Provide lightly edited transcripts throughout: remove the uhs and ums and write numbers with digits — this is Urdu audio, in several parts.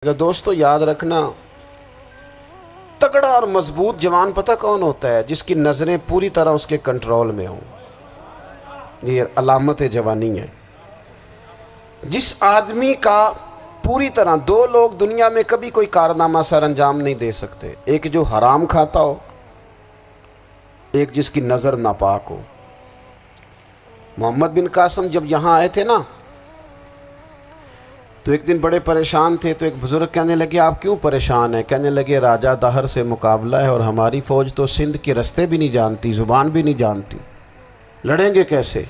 دوستو یاد رکھنا، تگڑا اور مضبوط جوان پتہ کون ہوتا ہے؟ جس کی نظریں پوری طرح اس کے کنٹرول میں ہوں۔ یہ علامت جوانی ہے۔ جس آدمی کا پوری طرح، دو لوگ دنیا میں کبھی کوئی کارنامہ سر انجام نہیں دے سکتے، ایک جو حرام کھاتا ہو، ایک جس کی نظر ناپاک ہو۔ محمد بن قاسم جب یہاں آئے تھے نا، تو ایک دن بڑے پریشان تھے، تو ایک بزرگ کہنے لگے آپ کیوں پریشان ہیں؟ کہنے لگے راجہ دہر سے مقابلہ ہے اور ہماری فوج تو سندھ کے رستے بھی نہیں جانتی، زبان بھی نہیں جانتی، لڑیں گے کیسے؟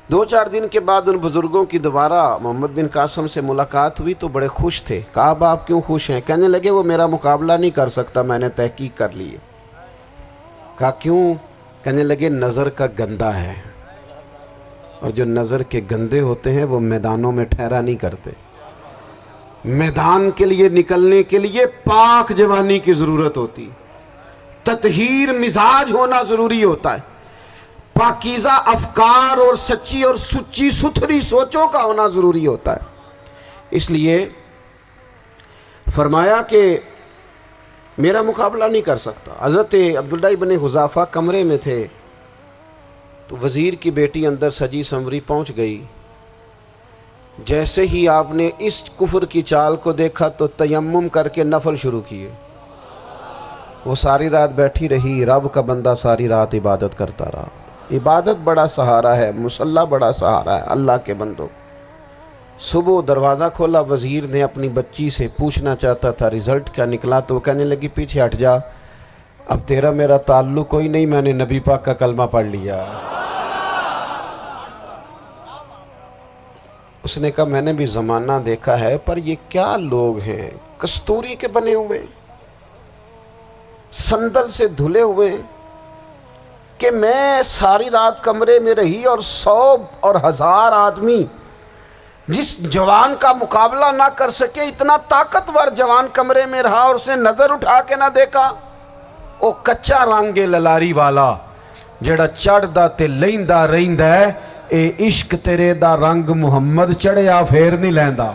2-4 دن کے بعد ان بزرگوں کی دوبارہ محمد بن قاسم سے ملاقات ہوئی تو بڑے خوش تھے۔ کہا اب آپ کیوں خوش ہیں؟ کہنے لگے وہ میرا مقابلہ نہیں کر سکتا، میں نے تحقیق کر لی ہے۔ کہا کیوں؟ کہنے لگے نظر کا گندہ ہے، اور جو نظر کے گندے ہوتے ہیں وہ میدانوں میں ٹھہرا نہیں کرتے۔ میدان کے لیے نکلنے کے لیے پاک جوانی کی ضرورت ہوتی، تطہیر مزاج ہونا ضروری ہوتا ہے، پاکیزہ افکار اور سچی اور سچی ستھری سوچوں کا ہونا ضروری ہوتا ہے۔ اس لیے فرمایا کہ میرا مقابلہ نہیں کر سکتا۔ حضرت عبداللہ ابن حذافہ کمرے میں تھے، تو وزیر کی بیٹی اندر سجی سنوری پہنچ گئی۔ جیسے ہی آپ نے اس کفر کی چال کو دیکھا تو تیمم کر کے نفل شروع کیے۔ وہ ساری رات بیٹھی رہی، رب کا بندہ ساری رات عبادت کرتا رہا۔ عبادت بڑا سہارا ہے، مصلی بڑا سہارا ہے اللہ کے بندوں۔ صبح دروازہ کھولا، وزیر نے اپنی بچی سے پوچھنا چاہتا تھا رزلٹ کیا نکلا، تو وہ کہنے لگی پیچھے ہٹ جا، اب تیرا میرا تعلق کوئی نہیں، میں نے نبی پاک کا کلمہ پڑھ لیا۔ اس نے کہا میں نے بھی زمانہ دیکھا ہے، پر یہ کیا لوگ ہیں، کستوری کے بنے ہوئے، سندل سے دھلے ہوئے، کہ میں ساری رات کمرے میں رہی اور 100 اور 1000 آدمی جس جوان کا مقابلہ نہ کر سکے، اتنا طاقتور جوان کمرے میں رہا اور اس نے نظر اٹھا کے نہ دیکھا۔ او کچا رنگ للاری والا جڑا چڑھدا تے لیندا رہندا ہے، اے عشق تیرے دا رنگ محمد چڑھیا پھر نہیں لیندا۔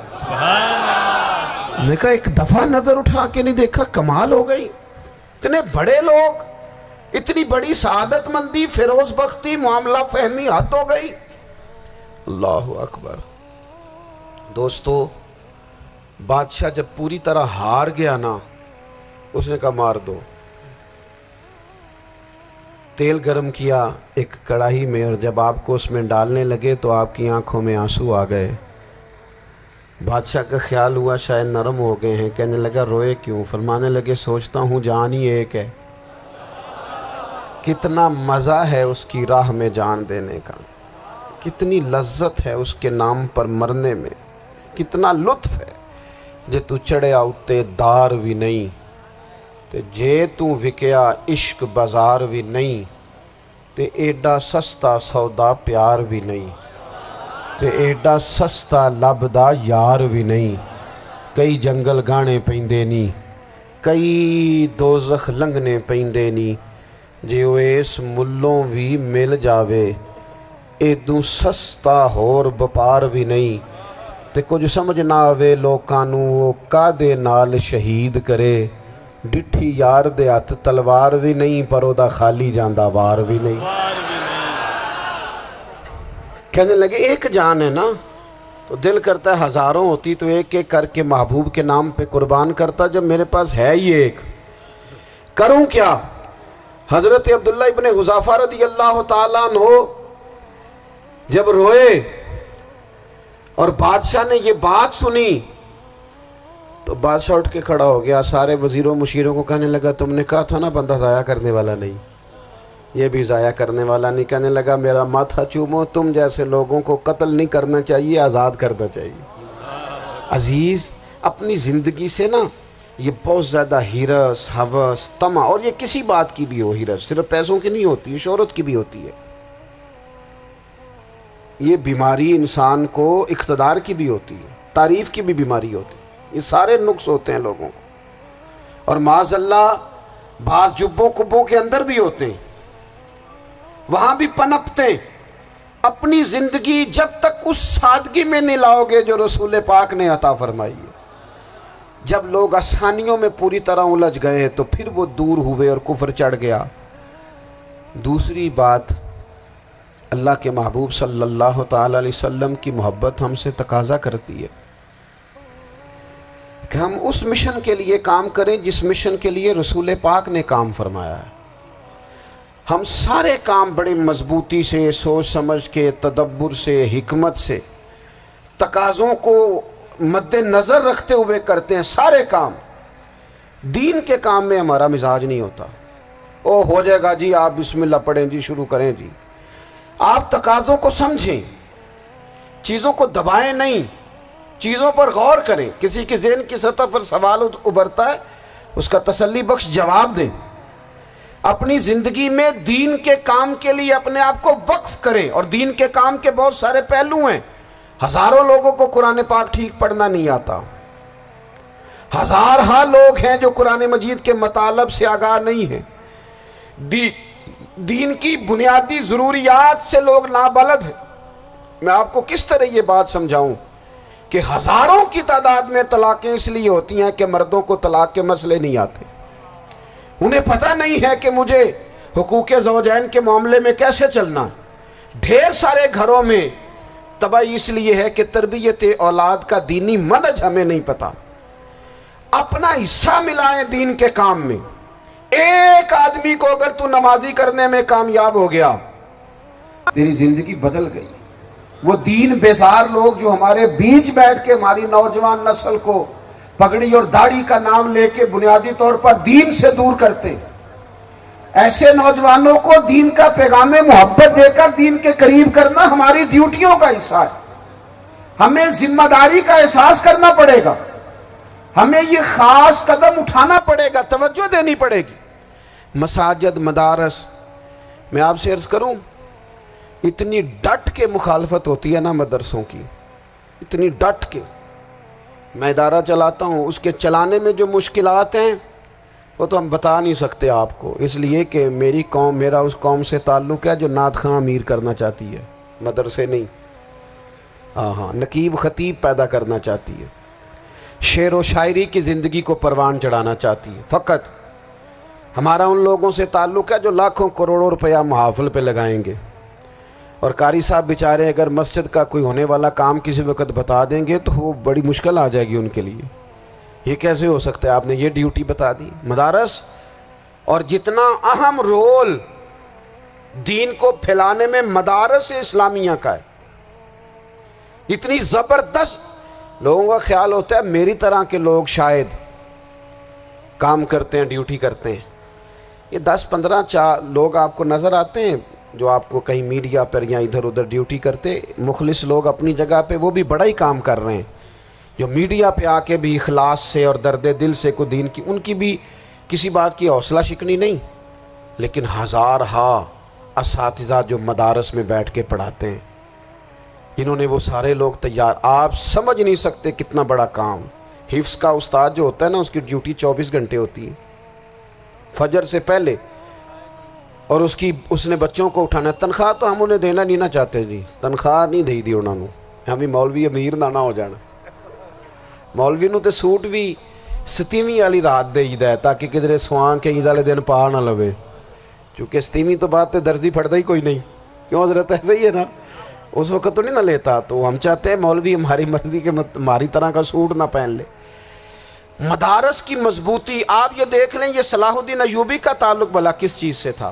میں کہا ایک دفعہ نظر اٹھا کے نہیں دیکھا، کمال ہو گئی۔ اتنے بڑے لوگ، اتنی بڑی سعادت مندی، فیروز بختی، معاملہ فہمی حد ہو گئی۔ اللہ اکبر۔ دوستو بادشاہ جب پوری طرح ہار گیا نا، اس نے کہا مار دو۔ تیل گرم کیا ایک کڑاہی میں، اور جب آپ کو اس میں ڈالنے لگے تو آپ کی آنکھوں میں آنسو آ گئے۔ بادشاہ کا خیال ہوا شاید نرم ہو گئے ہیں، کہنے لگا روئے کیوں؟ فرمانے لگے سوچتا ہوں جان ہی ایک ہے، کتنا مزہ ہے اس کی راہ میں جان دینے کا، کتنی لذت ہے اس کے نام پر مرنے میں، کتنا لطف ہے۔ جے تو چڑھیا اتے دار بھی نہیں، تے جے تو وکیا عشق بازار بھی نہیں، تے ایڈا سستا سودا پیار بھی نہیں، تے ایڈا سستا لبدا یار بھی نہیں۔ کئی جنگل گانے پیندے نہیں، کئی دوزخ لنگنے پیندے نہیں، جے وہ اس ملوں بھی مل جاوے، ایدوں سستا ہور بپار بھی نہیں۔ تے کچھ سمجھ نہ آوے لوکاں نوں وہ کادے نال شہید کرے، ڈٹھی یار دے ہاتھ تلوار بھی نہیں، پر او دا خالی جاندہ وار بھی نہیں۔ کہنے لگے ایک جان ہے نا، تو دل کرتا ہے ہزاروں ہوتی تو ایک ایک کر کے محبوب کے نام پہ قربان کرتا، جب میرے پاس ہے ہی ایک، کروں کیا؟ حضرت عبداللہ ابن حذافہ رضی اللہ تعالیٰ عنہ جب روئے اور بادشاہ نے یہ بات سنی، تو بادشاہ اٹھ کے کھڑا ہو گیا، سارے وزیروں مشیروں کو کہنے لگا تم نے کہا تھا نا بندہ ضائع کرنے والا نہیں، یہ بھی ضائع کرنے والا نہیں۔ کہنے لگا میرا ماتھا چومو، تم جیسے لوگوں کو قتل نہیں کرنا چاہیے، آزاد کرنا چاہیے۔ عزیز اپنی زندگی سے نا یہ بہت زیادہ ہرس، ہوس، طمع، اور یہ کسی بات کی بھی ہو، ہرس صرف پیسوں کی نہیں ہوتی ہے، شہرت کی بھی ہوتی ہے، یہ بیماری انسان کو اقتدار کی بھی ہوتی ہے، تعریف کی بھی بیماری ہوتی ہے، یہ سارے نقص ہوتے ہیں لوگوں کو، اور معاذ اللہ بعض جبوں کبوں کے اندر بھی ہوتے ہیں، وہاں بھی پنپتے ہیں۔ اپنی زندگی جب تک اس سادگی میں نہیں لاؤ گے جو رسول پاک نے عطا فرمائی ہے، جب لوگ آسانیوں میں پوری طرح الجھ گئے تو پھر وہ دور ہوئے اور کفر چڑھ گیا۔ دوسری بات، اللہ کے محبوب صلی اللہ تعالی علیہ وسلم کی محبت ہم سے تقاضا کرتی ہے کہ ہم اس مشن کے لیے کام کریں جس مشن کے لیے رسول پاک نے کام فرمایا ہے۔ ہم سارے کام بڑے مضبوطی سے، سوچ سمجھ کے، تدبر سے، حکمت سے، تقاضوں کو مد نظر رکھتے ہوئے کرتے ہیں سارے کام۔ دین کے کام میں ہمارا مزاج نہیں ہوتا، او ہو جائے گا جی، آپ بسم اللہ پڑھیں جی، شروع کریں جی۔ آپ تقاضوں کو سمجھیں، چیزوں کو دبائیں نہیں، چیزوں پر غور کریں۔ کسی کے ذہن کی سطح پر سوال ابھرتا ہے، اس کا تسلی بخش جواب دیں۔ اپنی زندگی میں دین کے کام کے لیے اپنے آپ کو وقف کریں، اور دین کے کام کے بہت سارے پہلو ہیں۔ ہزاروں لوگوں کو قرآن پاک ٹھیک پڑھنا نہیں آتا، ہزارہا لوگ ہیں جو قرآن مجید کے مطالب سے آگاہ نہیں ہیں، دین کی بنیادی ضروریات سے لوگ نابلد ہیں۔ میں آپ کو کس طرح یہ بات سمجھاؤں کہ ہزاروں کی تعداد میں طلاقیں اس لیے ہوتی ہیں کہ مردوں کو طلاق کے مسئلے نہیں آتے، انہیں پتہ نہیں ہے کہ مجھے حقوق زوجین کے معاملے میں کیسے چلنا۔ ڈھیر سارے گھروں میں تباہی اس لیے ہے کہ تربیت اولاد کا دینی منہج ہمیں نہیں پتا۔ اپنا حصہ ملائیں دین کے کام میں۔ ایک آدمی کو اگر تو نمازی کرنے میں کامیاب ہو گیا، تیری زندگی بدل گئی۔ وہ دین بیزار لوگ جو ہمارے بیچ بیٹھ کے ہماری نوجوان نسل کو پگڑی اور داڑھی کا نام لے کے بنیادی طور پر دین سے دور کرتے، ایسے نوجوانوں کو دین کا پیغام محبت دے کر دین کے قریب کرنا ہماری ڈیوٹیوں کا حصہ ہے۔ ہمیں ذمہ داری کا احساس کرنا پڑے گا، ہمیں یہ خاص قدم اٹھانا پڑے گا، توجہ دینی پڑے گی۔ مساجد، مدارس، میں آپ سے عرض کروں، اتنی ڈٹ کے مخالفت ہوتی ہے نا مدرسوں کی، اتنی ڈٹ کے۔ میں ادارہ چلاتا ہوں، اس کے چلانے میں جو مشکلات ہیں وہ تو ہم بتا نہیں سکتے آپ کو، اس لیے کہ میری قوم، میرا اس قوم سے تعلق ہے جو نعت خواں امیر کرنا چاہتی ہے، مدرسے نہیں۔ ہاں، نقیب خطیب پیدا کرنا چاہتی ہے، شعر و شاعری کی زندگی کو پروان چڑھانا چاہتی ہے۔ فقط ہمارا ان لوگوں سے تعلق ہے جو لاکھوں کروڑوں روپیہ محافل پہ لگائیں گے، اور قاری صاحب بیچارے اگر مسجد کا کوئی ہونے والا کام کسی وقت بتا دیں گے تو وہ بڑی مشکل آ جائے گی ان کے لیے۔ یہ کیسے ہو سکتا ہے، آپ نے یہ ڈیوٹی بتا دی۔ مدارس، اور جتنا اہم رول دین کو پھیلانے میں مدارس اسلامیہ کا ہے، اتنی زبردست، لوگوں کا خیال ہوتا ہے میری طرح کے لوگ شاید کام کرتے ہیں، ڈیوٹی کرتے ہیں۔ یہ 10-15 لوگ آپ کو نظر آتے ہیں جو آپ کو کہیں میڈیا پر یا ادھر ادھر ڈیوٹی کرتے، مخلص لوگ اپنی جگہ پہ، وہ بھی بڑا ہی کام کر رہے ہیں، جو میڈیا پہ آ کے بھی اخلاص سے اور درد دل سے کو دین کی، ان کی بھی کسی بات کی حوصلہ شکنی نہیں۔ لیکن ہزارہا اساتذہ جو مدارس میں بیٹھ کے پڑھاتے ہیں، جنہوں نے وہ سارے لوگ تیار، آپ سمجھ نہیں سکتے کتنا بڑا کام۔ حفظ کا استاد جو ہوتا ہے نا، اس کی ڈیوٹی 24 گھنٹے ہوتی ہے، فجر سے پہلے، اور اس نے بچوں کو اٹھانا۔ تنخواہ تو ہم انہیں دینا نہیں نہ چاہتے جی، تنخواہ نہیں دے دی انہوں نے، ہمیں مولوی امیر نہ ہو جانا۔ مولوی نو تے سوٹ بھی 27ویں والی رات دے ہے تاکہ کدھر سوان کے عید والے دن پا نہ لوے، چونکہ 27ویں تو بعد تے درزی پھڑتا ہی کوئی نہیں، کیوں حضرت؟ ایسے ہی ہے نا، اس وقت تو نہیں نہ لیتا۔ تو ہم چاہتے ہیں مولوی ہماری مرضی کے ہماری طرح کا سوٹ نہ پہن لے۔ مدارس کی مضبوطی، آپ یہ دیکھ لیں، یہ صلاح الدین ایوبی کا تعلق بھلا کس چیز سے تھا؟